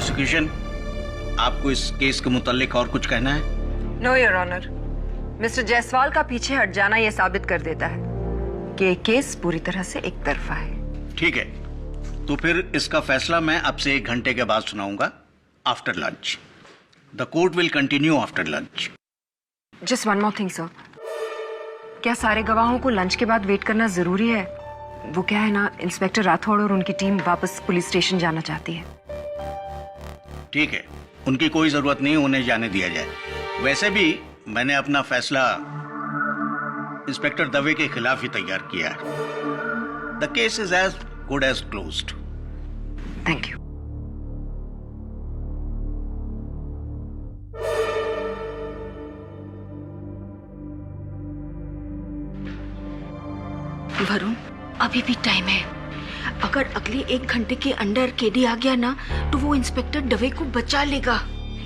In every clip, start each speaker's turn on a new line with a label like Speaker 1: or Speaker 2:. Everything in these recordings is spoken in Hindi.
Speaker 1: प्रोसिक्यूशन, आपको इस केस के मुतालिक और कुछ कहना है?
Speaker 2: No your honour, mister Jaiswal का पीछे हट जाना यह साबित कर देता है कि ये केस पूरी तरह से एक तरफा है।
Speaker 1: ठीक है, तो फिर इसका फैसला मैं आपसे 1 घंटे के बाद सुनाऊंगा, after lunch. The court will continue after lunch.
Speaker 2: Just one more thing sir, क्या सारे गवाहों को लंच के बाद वेट करना जरूरी है? वो क्या है ना, इंस्पेक्टर राठौड़ और उनकी टीम वापस पुलिस स्टेशन जाना चाहती है।
Speaker 1: ठीक है, उनकी कोई जरूरत नहीं, उन्हें जाने दिया जाए। वैसे भी मैंने अपना फैसला इंस्पेक्टर दवे के खिलाफ ही तैयार किया है। The case is as good as closed.
Speaker 2: Thank you.
Speaker 3: Varun, अभी भी टाइम है। अगर अगले 1 घंटे के अंदर केडी आ गया ना तो वो इंस्पेक्टर दवे को बचा लेगा।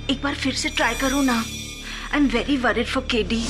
Speaker 3: एक बार फिर से ट्राई करो ना। I am very worried for KD.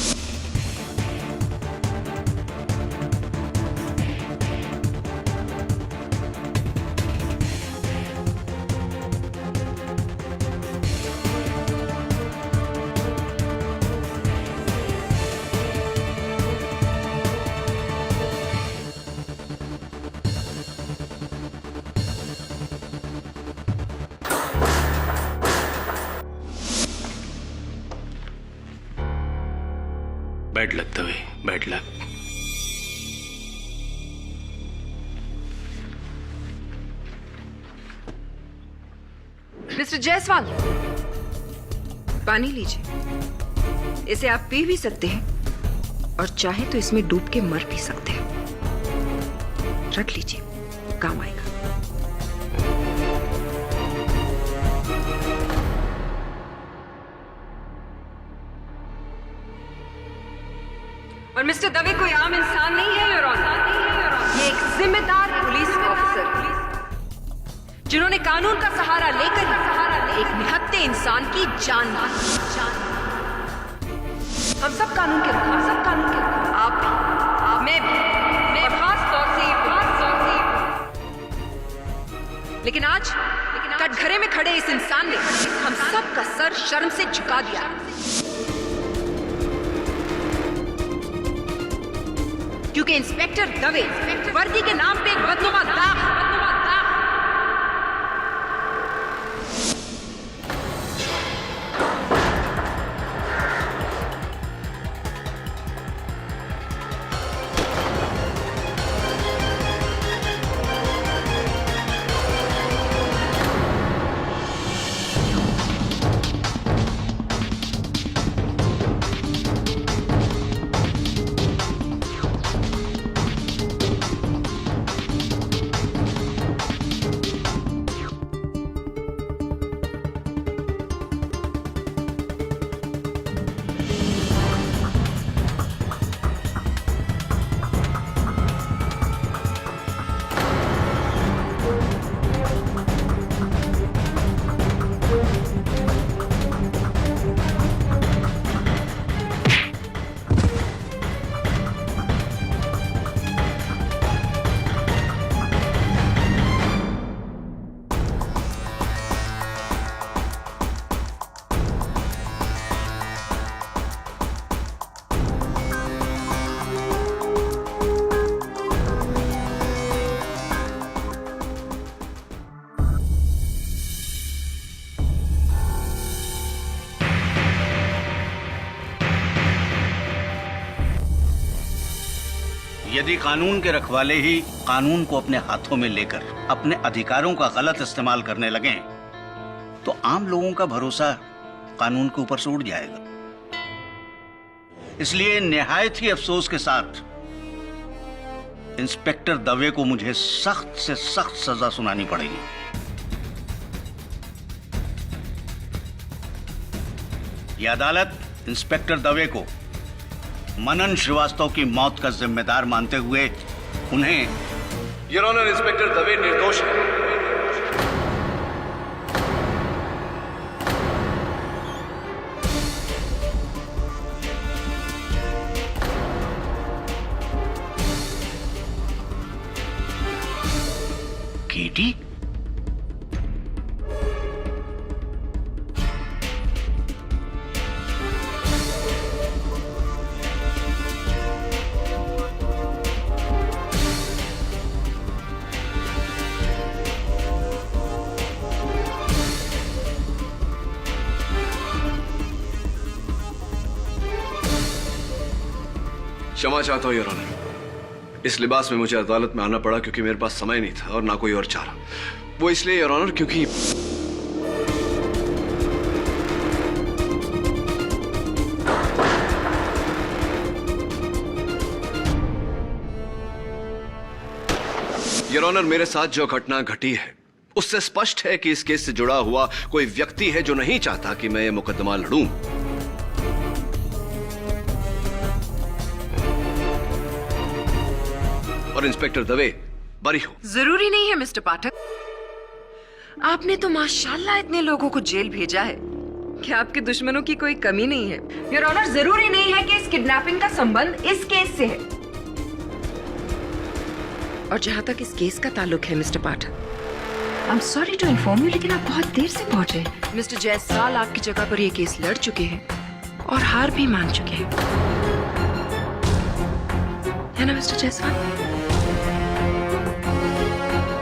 Speaker 4: Bad luck Dave, bad luck.
Speaker 2: Mister Jaiswal, पानी लीजिए। इसे आप पी भी सकते हैं और चाहे तो इसमें डूब के मर भी सकते हैं। रख लीजिए, काम आएगा। और मिस्टर दवे कोई आम इंसान नहीं है योर ऑनर। ये एक जिम्मेदार पुलिस ऑफिसर जिन्होंने कानून का सहारा लेकर एक निहत्थे इंसान की जान ली। हम सब कानून के आप भी, मैं भी, और खास तौर से लेकिन आज कटघरे में खड़े इस इंसान ने हम सब का सर शर्म से झुका दिया। क्योंकि इंस्पेक्टर दवे वर्दी के नाम पे एक बदनुमा दाग।
Speaker 1: यदि कानून के रखवाले ही कानून को अपने हाथों में लेकर अपने अधिकारों का गलत इस्तेमाल करने लगे तो आम लोगों का भरोसा कानून के ऊपर से उड़ जाएगा। इसलिए निहायत ही अफसोस के साथ इंस्पेक्टर दवे को मुझे सख्त से सख्त सजा सुनानी पड़ेगी। यह अदालत इंस्पेक्टर दवे को मनन श्रीवास्तव की मौत का जिम्मेदार मानते हुए उन्हें
Speaker 5: योर ऑनर, इंस्पेक्टर दवे निर्दोष है।
Speaker 1: केडी?
Speaker 5: क्षमा चाहता हूँ योर ऑनर। इस लिबास में मुझे अदालत में आना पड़ा क्योंकि मेरे पास समय नहीं था और ना कोई और चारा। वो इसलिए योर ऑनर क्योंकि योर ऑनर मेरे साथ जो घटना घटी है उससे स्पष्ट है कि इस केस से जुड़ा हुआ कोई व्यक्ति है जो नहीं चाहता कि मैं ये मुकदमा लड़ूं। और इंस्पेक्टर दवे बरी हो।
Speaker 2: जरूरी नहीं है मिस्टर पाठक। आपने तो माशाल्लाह इतने लोगों को जेल भेजा है कि आपके दुश्मनों की कोई कमी नहीं है। योर ऑनर, जरूरी नहीं है कि इस किडनैपिंग का संबंध इस केस से है। और जहां तक इस केस का ताल्लुक है mister Pathak, I am sorry to inform you, लेकिन आप बहुत देर से पहुंचे। मिस्टर जयसवाल आपकी जगह पर ये केस लड़ चुके हैं और हार भी मान चुके हैं, है ना मिस्टर जयसवाल?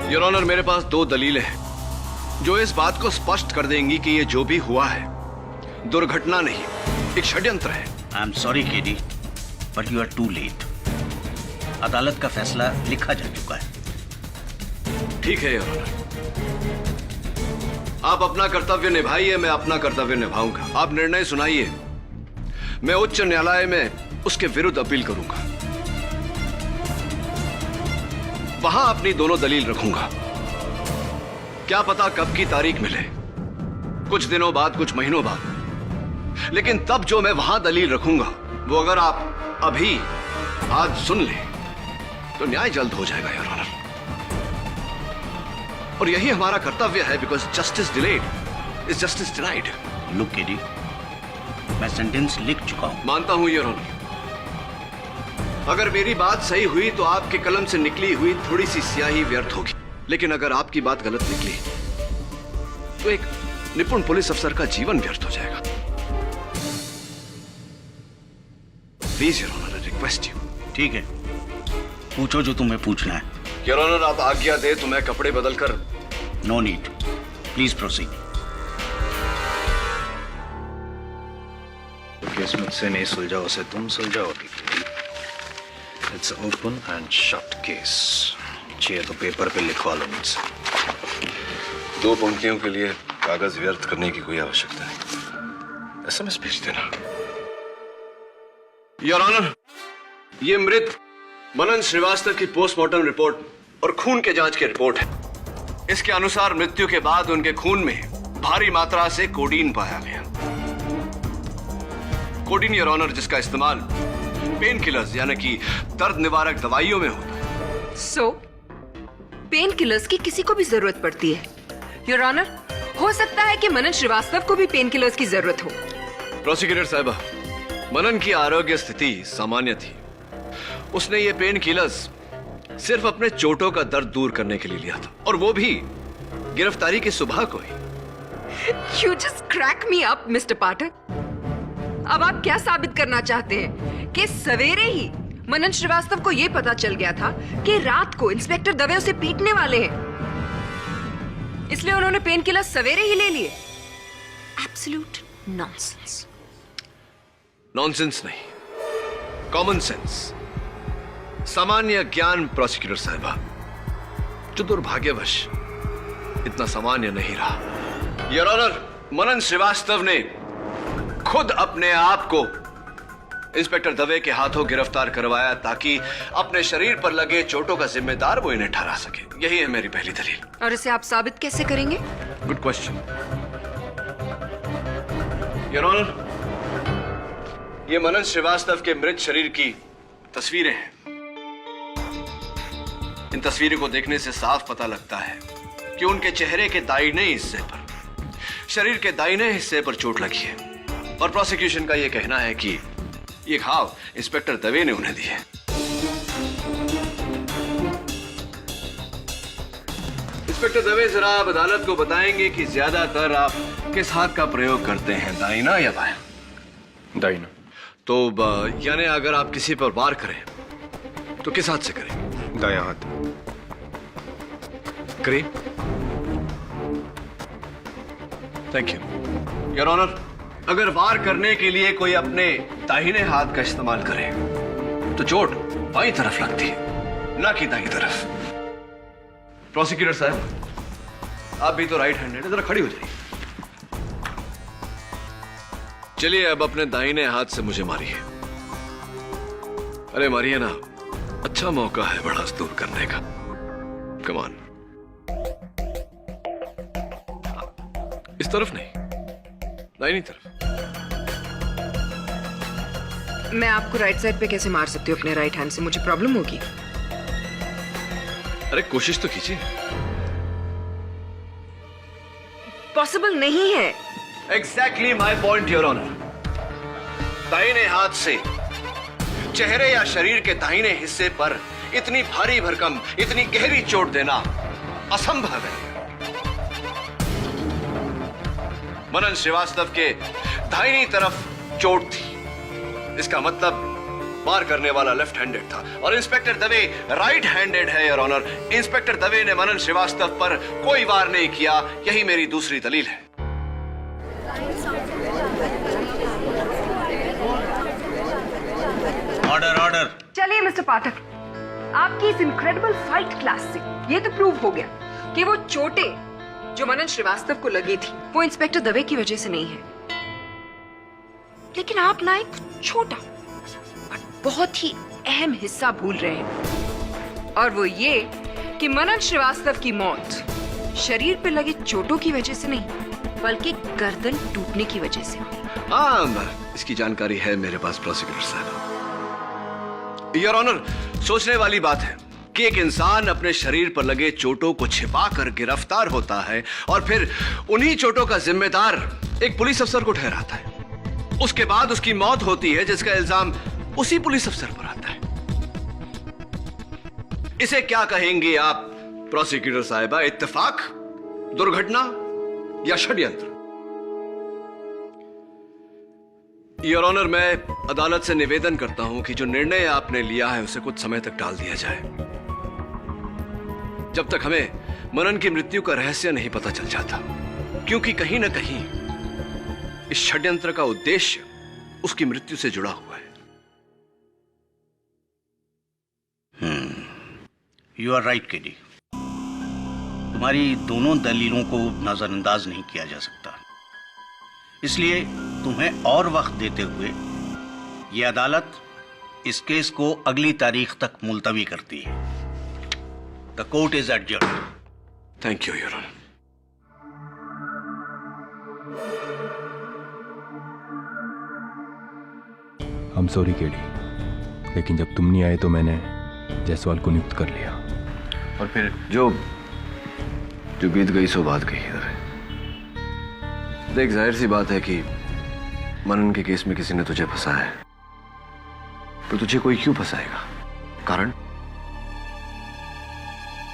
Speaker 5: योर ऑनर मेरे पास 2 दलीलें हैं जो इस बात को स्पष्ट कर देंगी कि ये जो भी हुआ है दुर्घटना नहीं, एक षड्यंत्र है।
Speaker 1: I am sorry KD, but you are too late. अदालत का फैसला लिखा जा चुका है।
Speaker 5: ठीक है योर ऑनर, आप अपना कर्तव्य निभाइए, मैं अपना कर्तव्य निभाऊंगा। आप निर्णय सुनाइए, मैं उच्च न्यायालय में उसके विरुद्ध अपील करूंगा। वहां अपनी दोनों दलील रखूंगा। क्या पता कब की तारीख मिले, कुछ दिनों बाद, कुछ महीनों बाद, लेकिन तब जो मैं वहां दलील रखूंगा वो अगर आप अभी आज सुन ले तो न्याय जल्द हो जाएगा योर ऑनर। और यही हमारा कर्तव्य है, because justice delayed is justice denied.
Speaker 1: Look KD, मैं सेंटेंस लिख चुका हूं।
Speaker 5: मानता हूं योर ऑनर, अगर मेरी बात सही हुई तो आपके कलम से निकली हुई थोड़ी सी स्याही व्यर्थ होगी, लेकिन अगर आपकी बात गलत निकली तो एक निपुण पुलिस अफसर का जीवन व्यर्थ हो जाएगा। Please your honour, I request you.
Speaker 1: ठीक है, पूछो जो तुम्हें पूछना है।
Speaker 5: योर ऑनर आप आज्ञा दे तो मैं कपड़े बदलकर।
Speaker 1: No need, please proceed.
Speaker 6: Case मुझसे नहीं सुलझा, उसे तुम सुलझाओगी। It's open and shut case. चाहिए तो पेपर पे लिखवा लो मुझसे।
Speaker 5: 2 पंक्तियों के लिए कागज व्यर्थ करने की कोई आवश्यकता नहीं। एसएमएस भेज देना। योर ऑनर, ये मृत मनन श्रीवास्तव की पोस्टमार्टम रिपोर्ट और खून के जांच की रिपोर्ट है। इसके अनुसार मृत्यु के बाद उनके खून में भारी मात्रा से कोडीन पाया गया। कोडीन योर ऑनर, जिसका इस्तेमाल पेन किलर्स यानी कि दर्द निवारक दवाइयों में होता है।
Speaker 2: सो पेन किलर्स की किसी को भी जरूरत पड़ती है योर ऑनर। हो सकता है कि मनन श्रीवास्तव को भी पेन किलर्स की जरूरत हो।
Speaker 5: प्रोसिक्यूटर साहिबा, मनन की आरोग्य स्थिति सामान्य थी। उसने ये पेन किलर्स सिर्फ अपने चोटों का दर्द दूर करने के लिए लिया था, और वो भी गिरफ्तारी की सुबह को ही।
Speaker 2: You just crack me up, mister Pathak. अब आप क्या साबित करना चाहते हैं कि सवेरे ही मनन श्रीवास्तव को यह पता चल गया था कि रात को इंस्पेक्टर दवे उसे पीटने वाले हैं, इसलिए उन्होंने पेन किलर सवेरे ही ले लिए? Absolute nonsense.
Speaker 5: नॉनसेंस नहीं, कॉमन सेंस, सामान्य ज्ञान प्रोसिक्यूटर साहिबा, जो दुर्भाग्यवश इतना सामान्य नहीं रहा। योर ऑनर, मनन श्रीवास्तव ने खुद अपने आप को इंस्पेक्टर दवे के हाथों गिरफ्तार करवाया ताकि अपने शरीर पर लगे चोटों का जिम्मेदार वो इन्हें ठहरा सके। यही है मेरी पहली दलील।
Speaker 2: और इसे आप साबित कैसे करेंगे?
Speaker 5: Good question your honour. ये मनन श्रीवास्तव के मृत शरीर की तस्वीरें हैं। इन तस्वीरों को देखने से साफ पता लगता है कि उनके चेहरे के दाहिने हिस्से पर, शरीर के दाहिने हिस्से पर चोट लगी है, और प्रोसिक्यूशन का यह कहना है कि ये घाव इंस्पेक्टर दवे ने उन्हें दिए। इंस्पेक्टर दवे, जरा आप अदालत को बताएंगे कि ज्यादातर आप किस हाथ का प्रयोग करते हैं, दाहिना या बायां?
Speaker 6: दाहिना।
Speaker 5: तो यानी अगर आप किसी पर वार करें तो किस हाथ से करें?
Speaker 6: दायां हाथ।
Speaker 5: करिए। Thank you your honour. अगर वार करने के लिए कोई अपने दाहिने हाथ का इस्तेमाल करे तो चोट बाईं तरफ लगती है, ना कि दाईं तरफ। प्रोसिक्यूटर साहब, आप भी तो राइट हैंडेड है, जरा खड़ी हो जाइए। चलिए अब अपने दाहिने हाथ से मुझे मारिए। अरे मारिए ना, अच्छा मौका है बड़ा दूर करने का। Come on. इस तरफ नहीं, दाहिनी तरफ।
Speaker 2: मैं आपको राइट साइड पे कैसे मार सकती हूँ अपने राइट हैंड से? मुझे प्रॉब्लम होगी।
Speaker 5: अरे कोशिश तो कीजिए।
Speaker 2: पॉसिबल नहीं है।
Speaker 5: Exactly my point your honour. दाहिने हाथ से चेहरे या शरीर के दाहिने हिस्से पर इतनी भारी भरकम, इतनी गहरी चोट देना असंभव है। मनन श्रीवास्तव के दाहिनी तरफ चोट थी, इसका मतलब वार करने वाला लेफ्ट हैंडेड था और इंस्पेक्टर दवे राइट हैंडेड है योर ऑनर। इंस्पेक्टर दवे ने मनन श्रीवास्तव पर कोई वार नहीं किया, यही मेरी दूसरी दलील है।
Speaker 1: Order order.
Speaker 2: चलिए मिस्टर पाठक, आपकी इस इनक्रेडिबल फाइट क्लास से ये तो प्रूव हो गया कि वो चोटें जो मनन श्रीवास्तव को लगी थी वो इंस्पेक्टर दवे की वजह से नहीं है। लेकिन आप ना एक छोटा और बहुत ही अहम हिस्सा भूल रहे हैं, और वो ये कि मनन श्रीवास्तव की मौत शरीर पे लगे चोटों की वजह से नहीं बल्कि गर्दन टूटने की वजह से।
Speaker 5: इसकी जानकारी है मेरे पास प्रोसिक्यूटर साहब। योर ऑनर, सोचने वाली बात है कि एक इंसान अपने शरीर पर लगे चोटों को छिपाकर गिरफ्तार होता है और फिर उन्हीं चोटों का जिम्मेदार एक पुलिस अफसर को ठहराता है। उसके बाद उसकी मौत होती है जिसका इल्जाम उसी पुलिस अफसर पर आता है। इसे क्या कहेंगे आप प्रोसिक्यूटर साहिबा? इत्तेफाक, दुर्घटना या षड्यंत्र? योर ऑनर, मैं अदालत से निवेदन करता हूं कि जो निर्णय आपने लिया है उसे कुछ समय तक टाल दिया जाए, जब तक हमें मनन की मृत्यु का रहस्य नहीं पता चल जाता, क्योंकि कहीं ना कहीं इस षड्यंत्र का उद्देश्य उसकी मृत्यु से जुड़ा हुआ है।
Speaker 1: You are right KD. तुम्हारी दोनों दलीलों को नजरअंदाज नहीं किया जा सकता, इसलिए तुम्हें और वक्त देते हुए यह अदालत इस केस को अगली तारीख तक मुलतवी करती है। The court is adjourned.
Speaker 5: Thank you your honour.
Speaker 7: हम सॉरी केडी, लेकिन जब तुम नहीं आए तो मैंने जायसवाल को नियुक्त कर लिया।
Speaker 5: और फिर जो बीत गई सो बात गई। देख, जाहिर सी बात है कि मनन के केस में किसी ने तुझे फंसाया है, तो तुझे कोई क्यों फंसाएगा? कारण?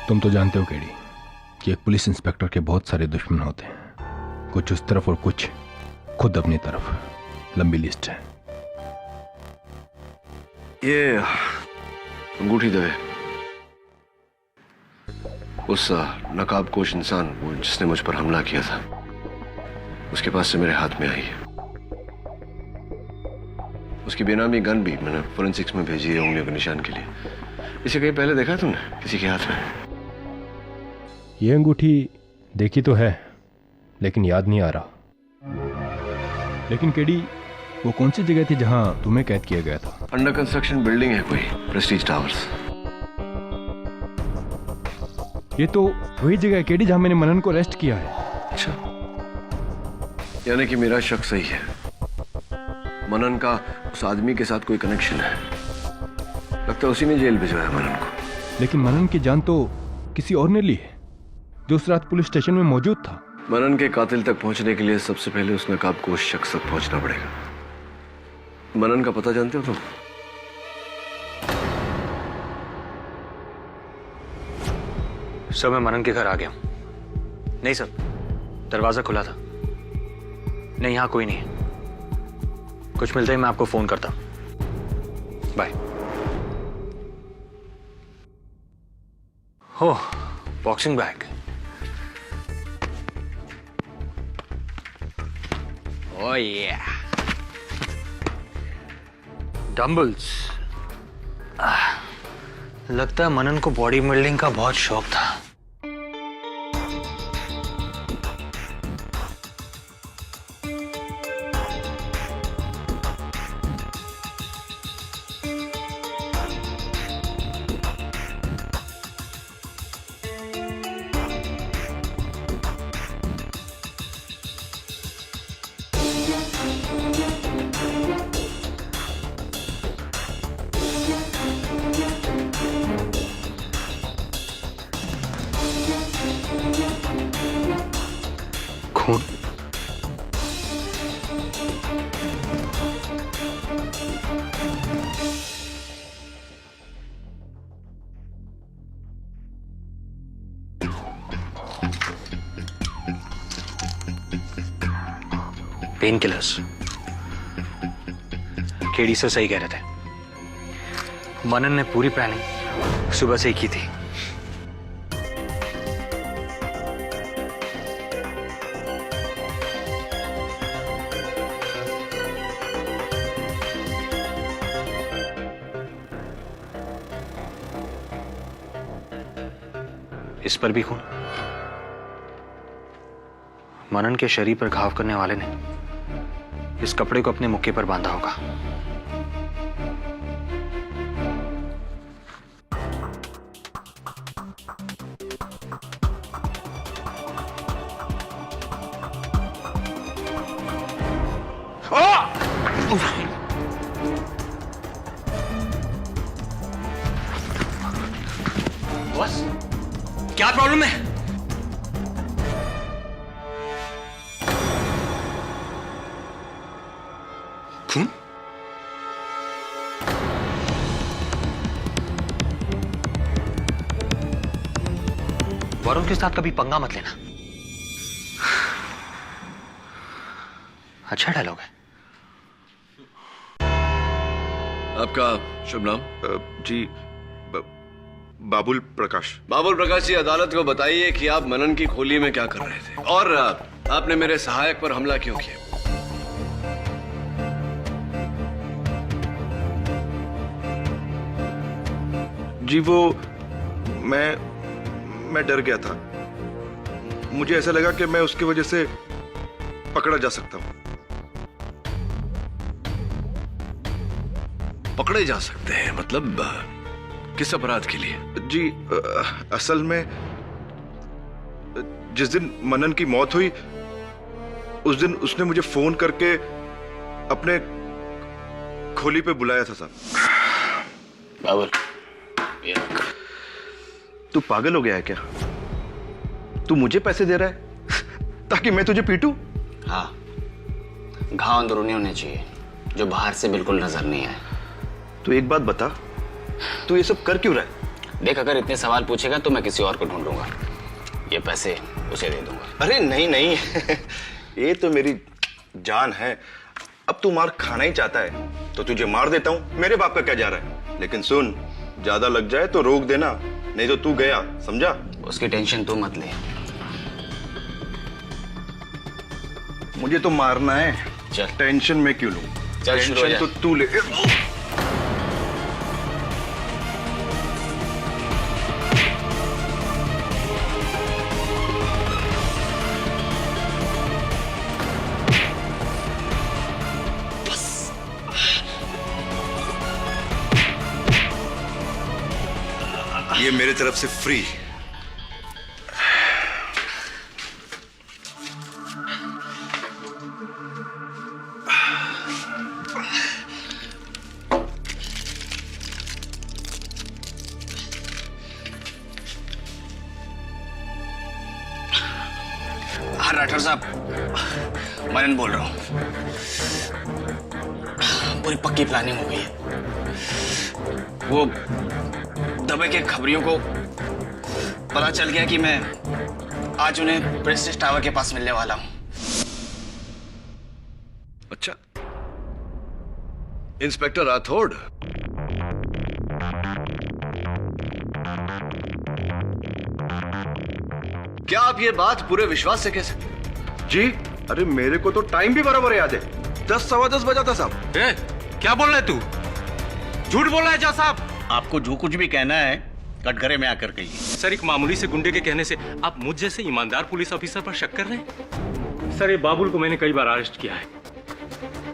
Speaker 7: तुम तो जानते हो केडी कि एक पुलिस इंस्पेक्टर के बहुत सारे दुश्मन होते हैं, कुछ उस तरफ और कुछ खुद अपनी तरफ। लंबी लिस्ट है।
Speaker 5: ये अंगूठी दवे, उस नकाबपोश इंसान वो जिसने मुझ पर हमला किया था, उसके पास से मेरे हाथ में आई है। उसकी बेनामी गन भी मैंने फोरेंसिक्स में भेजी है उंगलियों के निशान के लिए। इसे कहीं पहले देखा तुमने किसी के हाथ में?
Speaker 7: ये अंगूठी देखी तो है, लेकिन याद नहीं आ रहा। लेकिन केडी, वो कौन सी जगह थी जहां तुम्हें कैद किया गया था?
Speaker 5: अंडर कंस्ट्रक्शन बिल्डिंग है कोई, प्रेस्टीज टावर्स।
Speaker 7: ये तो वही जगह है केडी जहां मैंने मनन को अरेस्ट किया है।
Speaker 5: अच्छा, यानी कि मेरा शक सही है। मनन का उस आदमी के साथ कोई कनेक्शन है। लगता है उसी ने जेल भिजवाया मनन को।
Speaker 7: लेकिन मनन की जान तो किसी और ने ली है, जो उस रात पुलिस स्टेशन में मौजूद था।
Speaker 5: मनन के कातिल तक पहुंचने के लिए सबसे पहले उस नकाबपोश शख्स तक पहुंचना पड़ेगा। मनन का पता जानते हो तुम?
Speaker 6: सर, मैं मनन के घर आ गया हूं। नहीं सर, दरवाजा खुला था। नहीं, यहां कोई नहीं है। कुछ मिलते ही मैं आपको फोन करता हूं। बाय। हो, बॉक्सिंग बैग। ओह या, डंबल्स, लगता है मनन को बॉडी बिल्डिंग का बहुत शौक था। खून। Pain killers. केडी सर सही कह रहे थे। मनन ने पूरी प्लानिंग सुबह से ही की थी। इस पर भी खून। मनन के शरीर पर घाव करने वाले ने इस कपड़े को अपने मुक्के पर बांधा होगा। बस क्या प्रॉब्लम है? खून? वरुण के साथ कभी पंगा मत लेना। अच्छा डायलॉग है।
Speaker 5: आपका शुभ नाम?
Speaker 8: जी बाबुल प्रकाश।
Speaker 5: बाबुल प्रकाश जी, अदालत को बताइए कि आप मनन की खोली में क्या कर रहे थे और आपने मेरे सहायक पर हमला क्यों किया?
Speaker 8: जी वो मैं डर गया था। मुझे ऐसा लगा कि मैं उसकी वजह से पकड़ा जा सकता हूं।
Speaker 5: पकड़े जा सकते हैं? मतलब किस अपराध के लिए?
Speaker 8: जी असल में जिस दिन मनन की मौत हुई उस दिन उसने मुझे फोन करके अपने खोली पे बुलाया था साहब।
Speaker 4: बाबुल,
Speaker 8: तू पागल हो गया है क्या? तू मुझे पैसे दे रहा है ताकि मैं तुझे पीटूं?
Speaker 4: हाँ, घाव अंदरूनी होने चाहिए जो बाहर से बिल्कुल नजर नहीं आए।
Speaker 8: तू एक बात बता, तू ये सब कर क्यों रहा है?
Speaker 4: देख, अगर इतने सवाल पूछेगा तो मैं किसी और को ढूंढूंगा। ये पैसे उसे दे दूंगा।
Speaker 8: अरे नहीं नहीं ये तो मेरी जान है। अब तू मार खाना ही चाहता है तो तुझे मार देता हूं। मेरे बाप का क्या जा रहा है? लेकिन सुन, ज्यादा लग जाए तो रोक देना, नहीं तो तू गया, समझा?
Speaker 4: उसकी टेंशन तू मत ले।
Speaker 8: मुझे तो मारना है।
Speaker 4: चल।
Speaker 8: टेंशन में क्यों लूं?
Speaker 4: चल, शुरू हो
Speaker 8: टेंशन
Speaker 4: जा।
Speaker 8: तो तू ले। ये मेरे तरफ से फ्री।
Speaker 4: हाँ राठौर साहब, मनन बोल रहा हूँ। पूरी पक्की प्लानिंग हो गई है। वो दबे के खबरियों को पता चल गया कि मैं आज उन्हें प्रेस्टीज टावर के पास मिलने वाला हूं।
Speaker 5: अच्छा, इंस्पेक्टर राठौड़, क्या आप ये बात पूरे विश्वास से कह सकते?
Speaker 8: जी अरे मेरे को तो टाइम भी बराबर याद है। 10 सवा 10 बजा था साहब।
Speaker 9: क्या बोल रहा है तू? झूठ बोल रहा है जा साहब।
Speaker 1: आपको जो कुछ भी कहना है कटघरे में आकर कहिए।
Speaker 9: सर, एक मामूली से गुंडे के कहने से आप मुझ जैसे ईमानदार पुलिस ऑफिसर पर शक कर रहे हैं? सर, ये बाबुल को मैंने कई बार अरेस्ट किया है।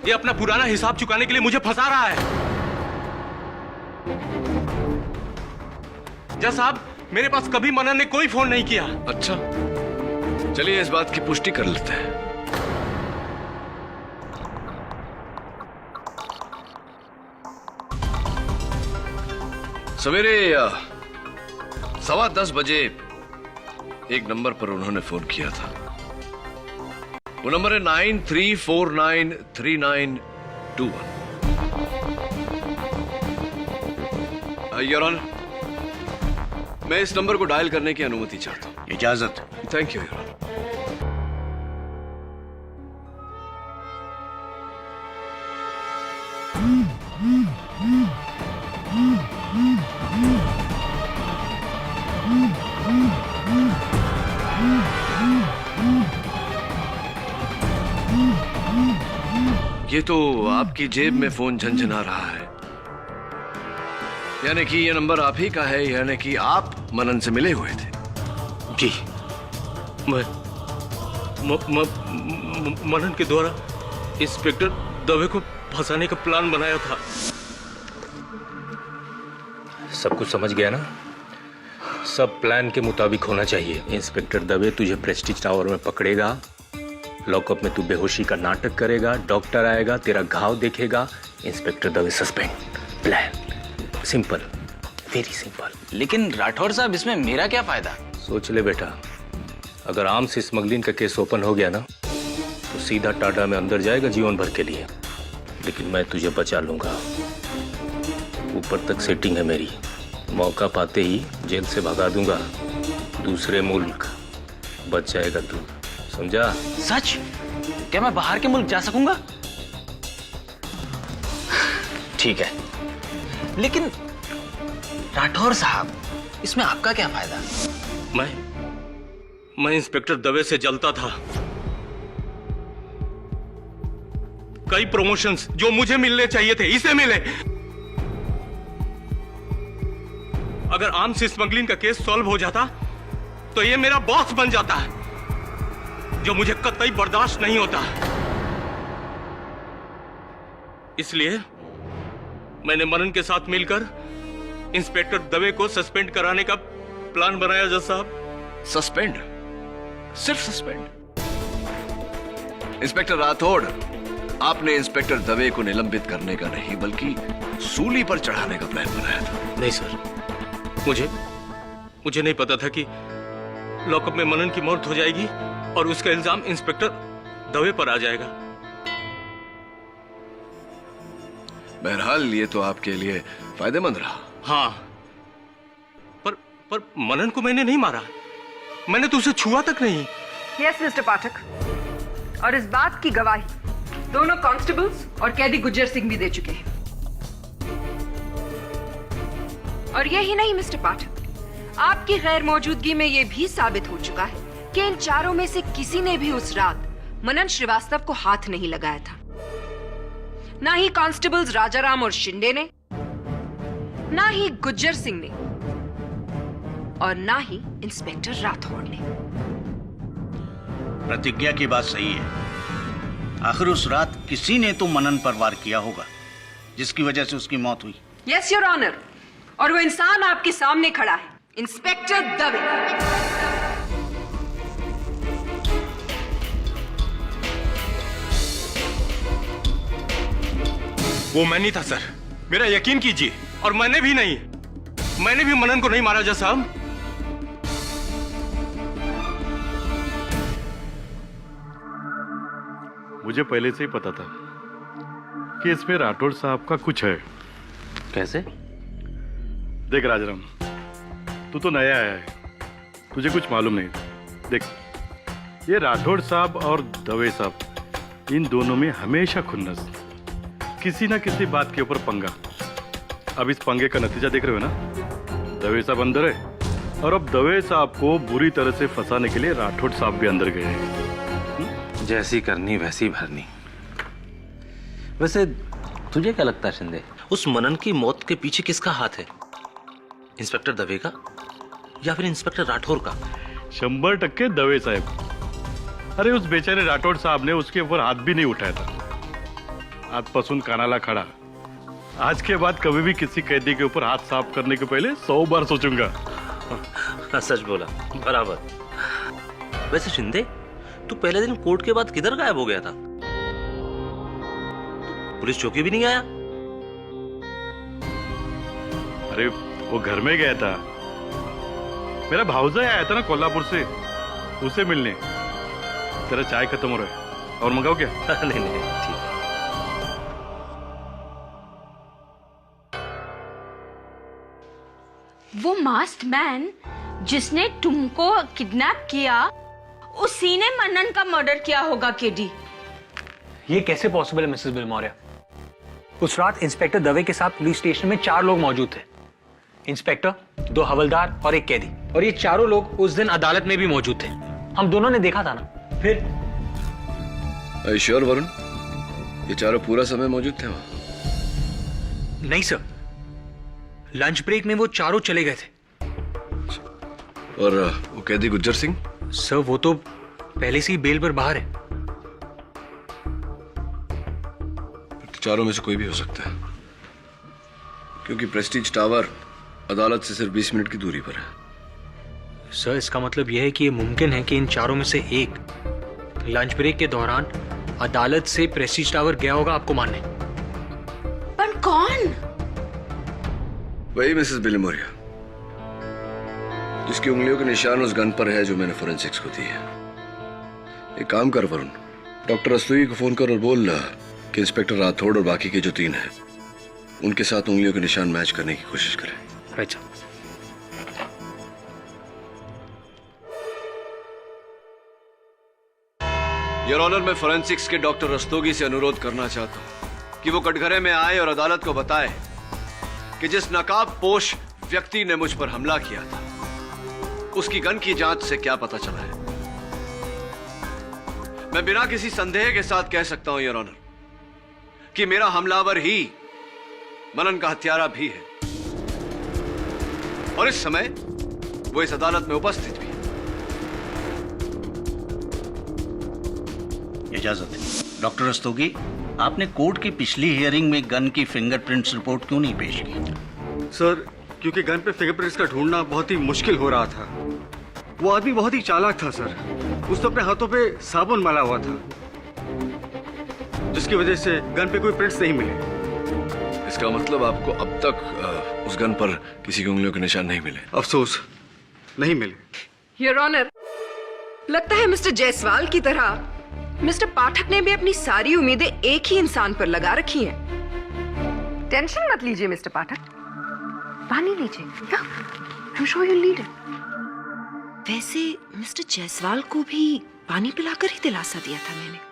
Speaker 9: ये अपना पुराना हिसाब चुकाने के लिए मुझे फंसा रहा है। जज साहब, मेरे पास कभी मनन ने कोई फोन नहीं किया।
Speaker 5: अच्छा, चलिए इस बात की पुष्टि कर लेते हैं। सवेरे 10:15 बजे एक नंबर पर उन्होंने फोन किया था। वो नंबर है 93493921। योर ऑनर, मैं इस नंबर को डायल करने की अनुमति चाहता हूं।
Speaker 1: इजाजत।
Speaker 5: Thank you your honour. ये तो आपकी जेब में फोन झनझना रहा है, यानी कि ये नंबर आप ही का है, यानी कि आप मनन से मिले हुए थे।
Speaker 9: जी, मैं मनन के द्वारा इंस्पेक्टर दवे को फंसाने का प्लान बनाया था।
Speaker 10: सब कुछ समझ गया ना? सब प्लान के मुताबिक होना चाहिए। इंस्पेक्टर दवे तुझे प्रेस्टीज टावर में पकड़ेगा, लॉकअप में तू बेहोशी का नाटक करेगा, डॉक्टर आएगा, तेरा घाव देखेगा, inspector Dave suspend. Plan simple, very simple.
Speaker 4: लेकिन राठौर साहब, इसमें मेरा क्या फायदा?
Speaker 10: सोच ले बेटा, अगर आर्म्स स्मगलिंग का केस ओपन हो गया ना तो सीधा टाटा में अंदर जाएगा जीवन भर के लिए। लेकिन मैं तुझे बचा लूंगा, ऊपर तक सेटिंग है मेरी। मौका पाते ही जेल से भगा दूंगा, दूसरे मुल्क बच जाएगा तू, समझा?
Speaker 4: सच? क्या मैं बाहर के मुल्क जा सकूंगा? ठीक है, लेकिन राठौर साहब, इसमें आपका क्या फायदा?
Speaker 9: मैं इंस्पेक्टर दवे से जलता था। कई प्रमोशंस जो मुझे मिलने चाहिए थे, इसे मिले। अगर आर्म्स स्मगलिंग का केस सॉल्व हो जाता तो ये मेरा बॉस बन जाता है, जो मुझे कतई बर्दाश्त नहीं होता। इसलिए मैंने मनन के साथ मिलकर इंस्पेक्टर दवे को सस्पेंड कराने का प्लान बनाया। जज साहब,
Speaker 5: सस्पेंड? सिर्फ सस्पेंड? इंस्पेक्टर राठौड़, आपने इंस्पेक्टर दवे को निलंबित करने का नहीं बल्कि सूली पर चढ़ाने का प्लान बनाया था।
Speaker 9: नहीं सर, मुझे नहीं पता था कि लॉकअप में मनन की मौत हो जाएगी और उसका इल्जाम इंस्पेक्टर दवे पर आ जाएगा।
Speaker 5: बहरहाल ये तो आपके लिए फायदेमंद रहा।
Speaker 9: हाँ, पर मनन को मैंने नहीं मारा, मैंने तो उसे छुआ तक नहीं।
Speaker 2: यस मिस्टर पाठक, और इस बात की गवाही दोनों कांस्टेबल्स और कैदी गुज्जर सिंह भी दे चुके हैं। और यही नहीं मिस्टर पाठक, आपकी गैर मौजूदगी में यह भी साबित हो चुका है कि इन चारों में से किसी ने भी उस रात मनन श्रीवास्तव को हाथ नहीं लगाया था। ना ही कांस्टेबल्स राजाराम और शिंदे ने, ना ही गुज्जर सिंह ने, और ना ही इंस्पेक्टर राठौड़ ने।
Speaker 1: प्रतिज्ञा की बात सही है। आखिर उस रात किसी ने तो मनन पर वार किया होगा, जिसकी वजह से उसकी मौत हुई।
Speaker 2: यस योर ऑनर, और वो इंसान आपके सामने खड़ा है, इंस्पेक्टर दवे।
Speaker 9: वो मैं नहीं था सर, मेरा यकीन कीजिए। और मैंने भी मनन को नहीं मारा। जज साहब,
Speaker 11: मुझे पहले से ही पता था कि इसमें राठौड़ साहब का कुछ है।
Speaker 10: कैसे?
Speaker 11: देख राजाराम, तू तो नया आया है, तुझे कुछ मालूम नहीं। देख, ये राठौड़ साहब और दवे साहब, इन दोनों में हमेशा खुन्नस, किसी ना किसी बात के ऊपर पंगा। अब इस पंगे का नतीजा देख रहे हो ना? दवे साहब अंदर है, और अब दवे साहब को बुरी तरह से फंसाने के लिए राठौड़ साहब भी अंदर गए हैं।
Speaker 10: जैसी करनी वैसी भरनी। वैसे तुझे क्या लगता है शिंदे, उस मनन की मौत के पीछे किसका हाथ है? इंस्पेक्टर दवे का या फिर इंस्पेक्टर राठौर का?
Speaker 11: 100% दवे साहेब. अरे उस बेचारे राठौड़ साहब ने उसके ऊपर हाथ भी नहीं उठाया था. आजपासून कानाला खड़ा. आज के बाद कभी भी किसी कैदी के ऊपर हाथ साफ करने के पहले 100 बार सोचूंगा.
Speaker 10: सच बोला, बराबर. वैसे शिंदे, तू पहले दिन कोर्ट के बाद किधर गायब हो गया था? पुलिस चौकी भी नहीं आया?
Speaker 11: अरे वो घर में गया था. मेरा भाऊजा आया था ना कोल्हापुर से, उसे मिलने. तेरा चाय खत्म हो रहा है, और मंगाओ क्या?
Speaker 10: नहीं नहीं, ठीक है.
Speaker 3: वो मास्क्ड मैन जिसने तुमको किडनैप किया, उसी ने मनन का मर्डर किया होगा केडी.
Speaker 6: ये कैसे पॉसिबल है मिसेस बिलमौर्या? उस रात इंस्पेक्टर दवे के साथ पुलिस स्टेशन में 4 लोग मौजूद थे. इंस्पेक्टर, 2 हवलदार और 1 कैदी. और ये चारों लोग उस दिन अदालत में भी मौजूद थे. हम दोनों ने देखा था ना. फिर
Speaker 5: Are you sure, वरुण? ये चारों पूरा समय मौजूद थे वहां?
Speaker 6: नहीं सर, लंच ब्रेक में वो चारों चले गए थे.
Speaker 5: और वो कैदी गुज्जर सिंह?
Speaker 6: सर वो तो पहले से ही बेल पर बाहर है.
Speaker 5: तो चारों में से कोई भी हो सकता है, क्योंकि प्रेस्टीज टावर अदालत से सिर्फ 20 मिनट की दूरी पर है.
Speaker 6: सर इसका मतलब यह है कि ये मुमकिन है कि इन चारों में से एक लंच ब्रेक के दौरान अदालत से प्रेस्टीज टावर गया होगा आपको मारने.
Speaker 3: पर कौन?
Speaker 5: वही मिसेस बिलमौर्या, जिसकी उंगलियों के निशान उस गन पर है जो मैंने फोरेंसिक्स को दी है. एक काम कर वरुण, डॉक्टर रस्तोगी को फोन कर और बोल कि इंस्पेक्टर राठौड़ और बाकी के जो 3 हैं उनके साथ उंगलियों के निशान मैच करने की कोशिश करें.
Speaker 6: अच्छा.
Speaker 5: योर ऑनर, मैं फोरेंसिक्स के डॉक्टर रस्तोगी से अनुरोध करना चाहता हूं कि वो कटघरे में आए और अदालत को बताए कि जिस नकाबपोश व्यक्ति ने मुझ पर हमला किया था उसकी गन की जांच से क्या पता चला है. मैं बिना किसी संदेह के साथ कह सकता हूं योर ऑनर कि मेरा हमलावर ही मनन का हत्यारा भी है, और इस समय वो इस अदालत में उपस्थित भी है.
Speaker 1: इजाजत है. डॉक्टर रस्तोगी, आपने कोर्ट की पिछली हियरिंग में गन की फिंगरप्रिंट्स रिपोर्ट क्यों नहीं पेश की?
Speaker 12: सर, क्योंकि गन पे फिंगरप्रिंट्स का ढूंढना बहुत ही मुश्किल हो रहा था. वो आदमी बहुत ही चालाक था सर. उसने अपने हाथों पे साबुन मला हुआ था, जिसकी वजह से गन पे कोई प्रिंट्स नहीं मिले.
Speaker 5: इसका मतलब आपको अब तक उस गन पर किसी की उंगलियों के निशान नहीं मिले?
Speaker 12: अफसोस, नहीं मिले.
Speaker 2: योर ऑनर, लगता है मिस्टर जायसवाल की तरह मिस्टर पाठक ने भी अपनी सारी उम्मीदें एक ही इंसान पर लगा रखी हैं. टेंशन मत लीजिए मिस्टर पाठक, पानी लीजिए. I'm sure you'll need it. वैसे मिस्टर जायसवाल को भी पानी पिलाकर ही दिलासा दिया था मैंने.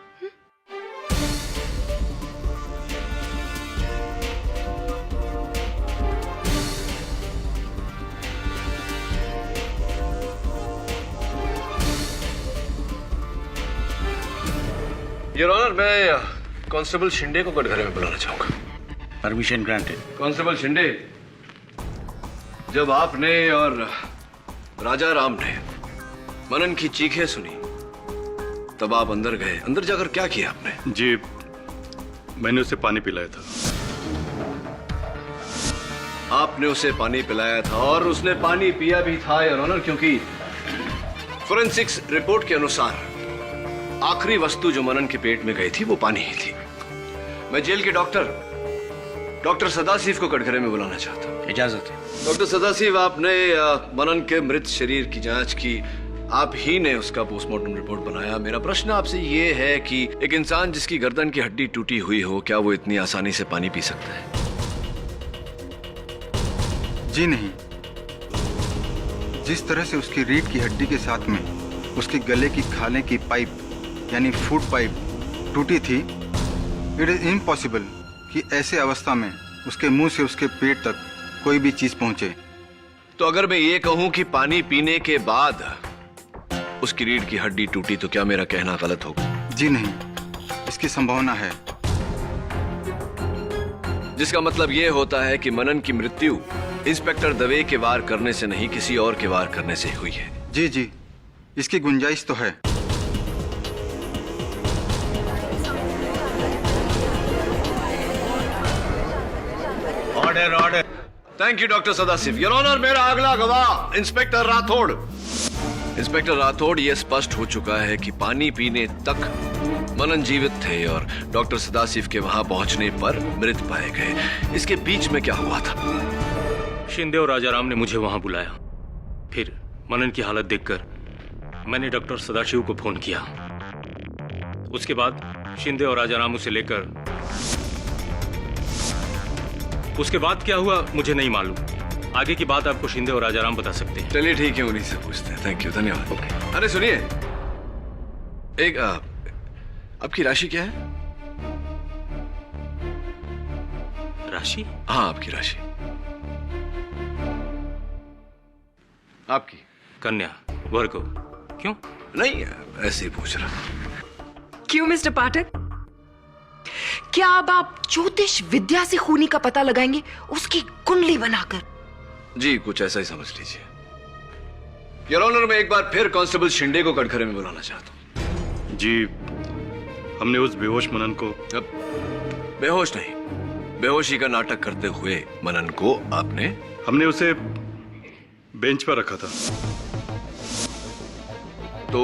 Speaker 5: योर ऑनर, मैं कांस्टेबल शिंदे को कटघरे में बुलाना चाहूंगा.
Speaker 1: Permission granted.
Speaker 5: कांस्टेबल शिंदे, जब आपने और राजा राम ने मनन की चीखें सुनी तब आप अंदर गए. अंदर जाकर क्या किया आपने?
Speaker 11: जी, मैंने उसे पानी पिलाया था.
Speaker 5: आपने उसे पानी पिलाया था और उसने पानी पिया भी था योर ऑनर, क्योंकि फोरेंसिक्स रिपोर्ट के अनुसार आखिरी वस्तु जो मनन के पेट में गई थी वो पानी ही थी. मैं जेल के डॉक्टर सदाशिव को कटघरे में बुलाना चाहता हूं.
Speaker 1: इजाजत है.
Speaker 5: डॉक्टर सदाशिव, आपने मनन के मृत शरीर की जांच की, आप ही ने उसका पोस्टमार्टम रिपोर्ट बनाया. मेरा प्रश्न आपसे ये है कि एक इंसान जिसकी गर्दन की हड्डी टूटी हुई हो, क्या वो इतनी आसानी से पानी पी सकता है?
Speaker 13: जी नहीं. जिस तरह से उसकी रीढ़ की हड्डी के साथ में उसके गले की खाने की पाइप यानी फूड पाइप टूटी थी, इट इज इम्पॉसिबल कि ऐसे अवस्था में उसके मुंह से उसके पेट तक कोई भी चीज पहुंचे.
Speaker 5: तो अगर मैं ये कहूं कि पानी पीने के बाद उसकी रीढ़ की हड्डी टूटी, तो क्या मेरा कहना गलत होगा?
Speaker 13: जी नहीं, इसकी संभावना है.
Speaker 5: जिसका मतलब यह होता है कि मनन की मृत्यु इंस्पेक्टर दवे के वार करने से नहीं, किसी और के वार करने से हुई है।
Speaker 13: जी जी, इसकी गुंजाइश तो है।
Speaker 1: Order order.
Speaker 5: Thank you doctor Sadashiv. Your honour, मेरा अगला गवाह इंस्पेक्टर राठौड़। इंस्पेक्टर राठौड़, यह स्पष्ट हो चुका है कि पानी पीने तक मनन जीवित थे और डॉक्टर सदाशिव के वहां पहुंचने पर मृत पाए गए। इसके बीच में क्या हुआ था?
Speaker 10: शिंदे और राजाराम ने मुझे वहां बुलाया। फिर मनन की हालत देखकर मैंने डॉक्टर सदाशिव को फोन किया। उसके बाद शिंदे और राजाराम उसे लेकर, उसके बाद क्या हुआ मुझे नहीं मालूम। आगे की बात आपको शिंदे और राजाराम बता सकते हैं।
Speaker 5: चलिए ठीक है, उन्हीं से पूछते हैं। थैंक यू, धन्यवाद। अरे सुनिए, एक आपकी राशि क्या है?
Speaker 10: राशि?
Speaker 5: हाँ, आपकी राशि। आपकी
Speaker 10: कन्या वर्गो। क्यों?
Speaker 5: नहीं, ऐसे ही पूछ रहा।
Speaker 2: क्यों मिस्टर पाठक? क्या अब आप ज्योतिष विद्या से खूनी का पता लगाएंगे, उसकी कुंडली बनाकर?
Speaker 5: जी, कुछ ऐसा ही समझ लीजिए। योर ऑनर, मैं एक बार फिर कांस्टेबल शिंदे को कटघरे में बुलाना चाहता हूँ।
Speaker 11: जी, हमने उस बेहोश मनन को...
Speaker 5: अब बेहोश नहीं, बेहोशी का नाटक करते हुए मनन को आपने...
Speaker 11: हमने उसे बेंच पर रखा था।
Speaker 5: तो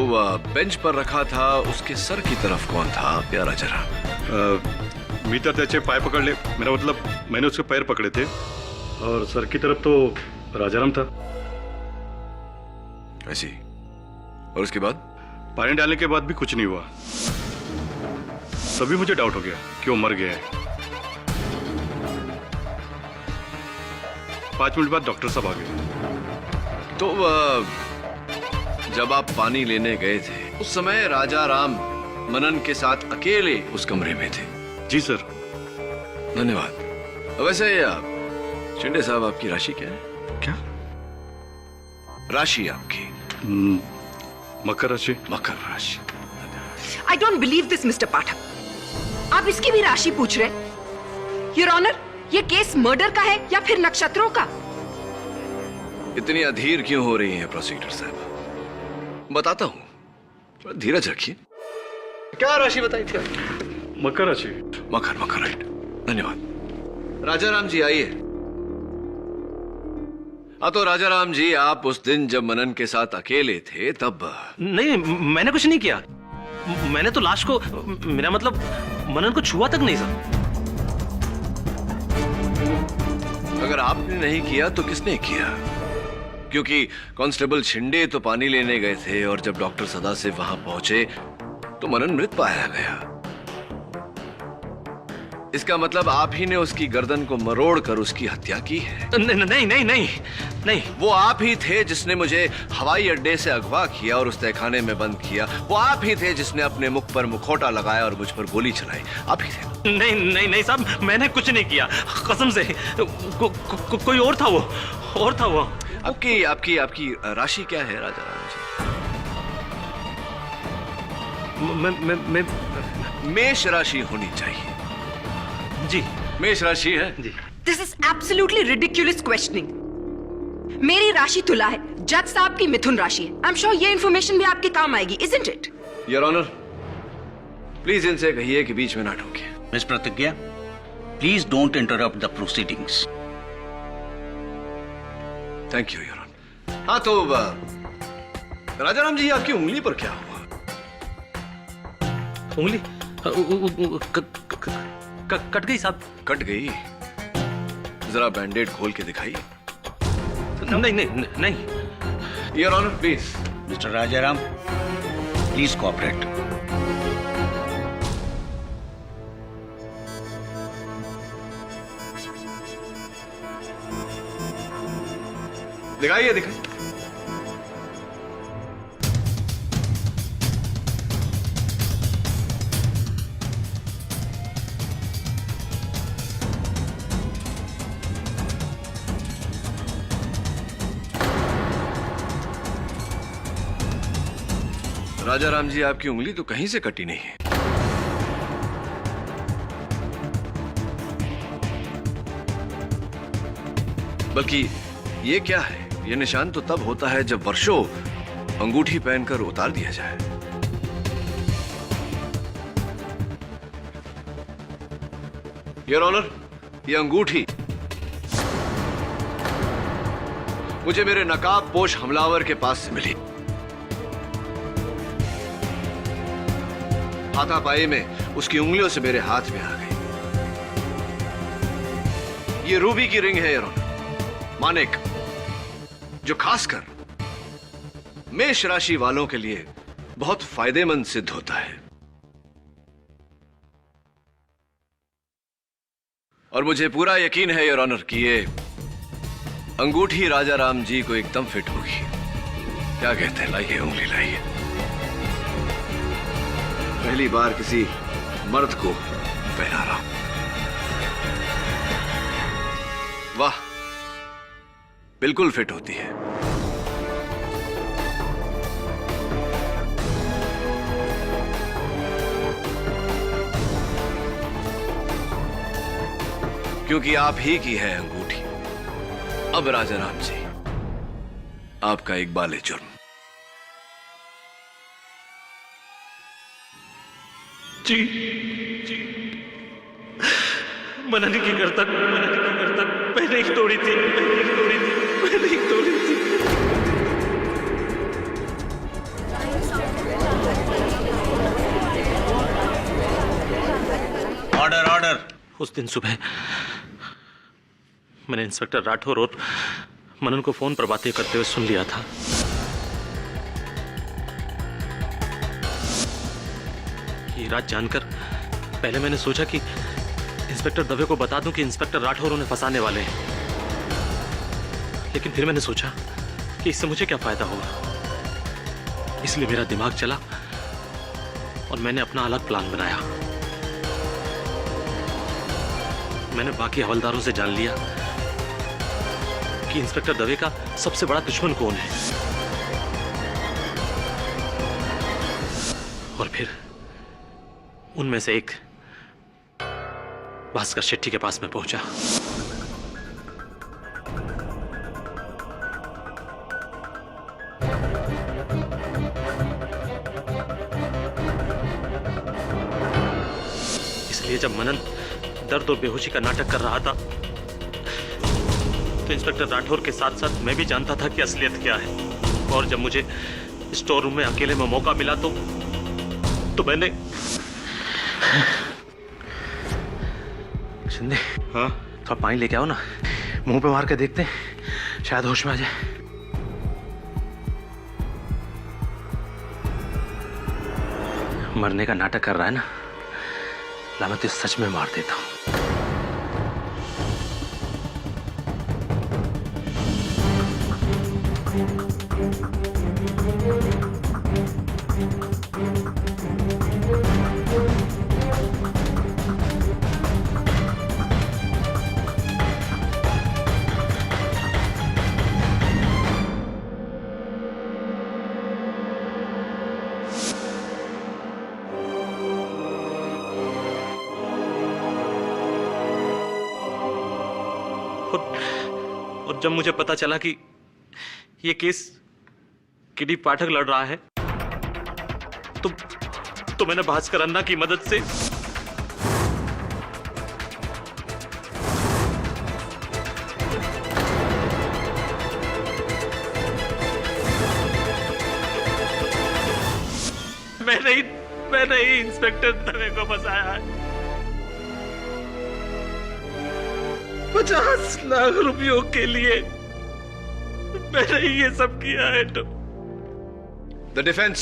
Speaker 5: बेंच पर रखा था, उसके सर की तरफ कौन था? प्यारा जरा।
Speaker 11: मी तर त्याचे पाय पकडले, मेरा मतलब मैंने उसके पैर पकड़े थे, और सर की तरफ तो राजाराम था।
Speaker 5: ऐसी? और उसके बाद?
Speaker 11: पानी डालने के बाद भी कुछ नहीं हुआ। तभी मुझे डाउट हो गया कि वो मर गया है। 5 मिनट बाद डॉक्टर साहब आ गए।
Speaker 5: तो जब आप पानी लेने गए थे उस समय राजाराम मनन के साथ अकेले उस कमरे में थे?
Speaker 11: जी सर।
Speaker 5: धन्यवाद। वैसे शिंदे साहब, आपकी राशि क्या है?
Speaker 11: क्या
Speaker 5: राशि आपकी?
Speaker 11: मकर राशि।
Speaker 5: मकर राशि।
Speaker 2: I don't believe this mister Pathak. आप इसकी भी राशि पूछ रहे? योर ऑनर, ये केस मर्डर का है या फिर नक्षत्रों का?
Speaker 5: इतनी अधीर क्यों हो रही हैं प्रोसिक्यूटर साहब? बताता हूं, थोड़ा धीरज रखिए। क्या राशि बताई थी?
Speaker 11: मकर राशि।
Speaker 5: मकर, मकर, राइट। धन्यवाद। राजाराम जी आइए। तो राजाराम जी, आप उस दिन जब मनन के साथ अकेले थे तब...
Speaker 10: नहीं, मैंने कुछ नहीं किया। मैंने तो लाश को, मेरा मतलब मनन को छुआ तक नहीं सर।
Speaker 5: अगर आपने नहीं किया तो किसने किया? क्योंकि कांस्टेबल शिंदे तो पानी लेने गए थे और जब डॉक्टर सदाशिव वहां पहुंचे तो मनन मृत पाया गया। इसका मतलब आप ही ने उसकी गर्दन को मरोड़ कर उसकी हत्या की है?
Speaker 10: नहीं नहीं नहीं नहीं नहीं।
Speaker 5: वो आप ही थे जिसने मुझे हवाई अड्डे से अगवा किया और उस तहखाने में बंद किया। वो आप ही थे जिसने अपने मुख पर मुखौटा लगाया और मुझ पर गोली चलाई। आप ही थे।
Speaker 10: नहीं नहीं नहीं साहब, मैंने कुछ नहीं किया, कसम से। कोई और था, वो और था वो।
Speaker 5: आपकी आपकी आपकी राशि क्या है राजाराम जी? मेष राशि होनी चाहिए।
Speaker 10: जी,
Speaker 5: मेष राशि है जी।
Speaker 2: This is absolutely ridiculous questioning. मेरी राशि तुला है, जज साहब की मिथुन राशि है। आई एम श्योर ये इंफॉर्मेशन भी आपके काम आएगी, isn't it?
Speaker 5: Your honour, please इनसे कहिए कि बीच में ना टोके।
Speaker 1: Miss Pratigya, please don't interrupt the proceedings.
Speaker 5: Thank you your honour. हाँ तो राजाराम जी, आपकी उंगली पर क्या हुआ?
Speaker 10: उंगली कट गई साहब।
Speaker 5: कट गई? जरा बैंडेड खोल के दिखाइए।
Speaker 10: नहीं नहीं नहीं।
Speaker 5: Your honour please.
Speaker 1: Mister Rajaram, please cooperate.
Speaker 5: दिखाइए दिखाइए। राजाराम जी, आपकी उंगली तो कहीं से कटी नहीं है। बल्कि ये क्या है, ये निशान तो तब होता है जब वर्षों अंगूठी पहनकर उतार दिया जाए। योर ऑनर, ये अंगूठी मुझे मेरे नकाबपोश हमलावर के पास से मिली। हाथापाई में उसकी उंगलियों से मेरे हाथ में आ गई। ये रूबी की रिंग है योर ऑनर, मानिक, जो खासकर मेष राशि वालों के लिए बहुत फायदेमंद सिद्ध होता है। और मुझे पूरा यकीन है योर ऑनर कि ये अंगूठी राजा राम जी को एकदम फिट होगी। क्या कहते हैं, लाइए उंगली लाइए। पहली बार किसी मर्द को पहना रहा हूं। वाह, बिल्कुल फिट होती है। क्योंकि आप ही की है अंगूठी। अब राजा राम जी, आपका इकबाल जुर्म।
Speaker 10: जी मना नहीं करता, मैंने ही तोड़ी थी।
Speaker 1: Order order.
Speaker 10: उस दिन सुबह मैंने इंस्पेक्टर राठौर और मनन को फोन पर बातें करते हुए सुन लिया था। ये रात जानकर पहले मैंने सोचा कि इंस्पेक्टर दवे को बता दूं कि इंस्पेक्टर राठौर उन्हें फंसाने वाले हैं, लेकिन फिर मैंने सोचा कि इससे मुझे क्या फायदा होगा। इसलिए मेरा दिमाग चला और मैंने अपना अलग प्लान बनाया। मैंने बाकी हवलदारों से जान लिया कि इंस्पेक्टर दवे का सबसे बड़ा दुश्मन कौन है, और फिर उनमें से एक भास्कर शेट्टी के पास में पहुंचा। इसलिए जब मनन दर्द और बेहोशी का नाटक कर रहा था तो इंस्पेक्टर राठौर के साथ साथ मैं भी जानता था कि असलियत क्या है। और जब मुझे स्टोर रूम में अकेले में मौका मिला तो मैंने शिंदे, हाँ, थोड़ा पानी लेके आओ ना, मुंह पे मार के देखते हैं, शायद होश में आ जाए। मरने का नाटक कर रहा है ना, ला मैं तो सच में मार देता हूं। और जब मुझे पता चला कि ये केस किडी पाठक लड़ रहा है तो मैंने भास्कर अन्ना की मदद से मैंने ही इंस्पेक्टर दवे को फंसाया है। 50 लाख रुपयों के लिए मैंने ये सब किया है। तो
Speaker 5: the defence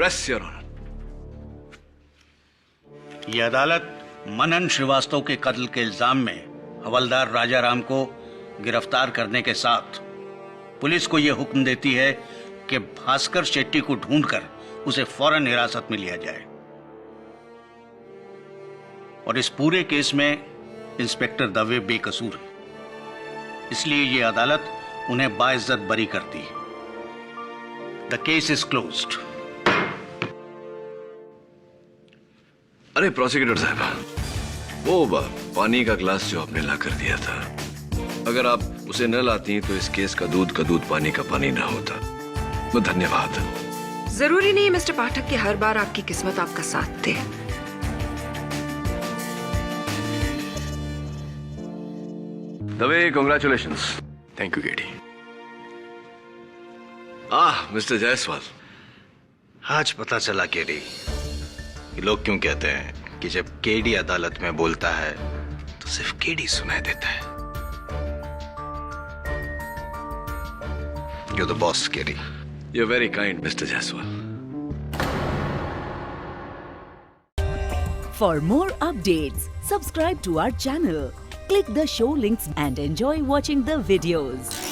Speaker 5: rest your honour.
Speaker 1: यह अदालत मनन श्रीवास्तव के कत्ल के इल्जाम में हवलदार राजा राम को गिरफ्तार करने के साथ पुलिस को यह हुक्म देती है कि भास्कर शेट्टी को ढूंढकर उसे फौरन हिरासत में लिया जाए। और इस पूरे केस में इंस्पेक्टर दवे बेकसूर है, इसलिए यह अदालत उन्हें बाइज्जत बरी करती है। The case is closed.
Speaker 5: अरे प्रोसिक्यूटर साहब, वो पानी का ग्लास जो आपने ला कर दिया था, अगर आप उसे न लाती तो इस केस का दूध पानी का पानी ना होता। तो धन्यवाद।
Speaker 2: जरूरी नहीं मिस्टर पाठक कि हर बार आपकी किस्मत आपका साथ दे।
Speaker 5: Dave, congratulations.
Speaker 7: Thank you KD.
Speaker 5: Mister Jaiswal,
Speaker 1: आज पता चला केडी कि लोग क्यों कहते हैं कि जब केडी अदालत में बोलता है तो सिर्फ केडी सुनाई देता है। You're the boss, KD.
Speaker 5: you're very kind, Mr. Jaiswal.
Speaker 14: For more updates, subscribe to our channel, click the show links and enjoy watching the videos.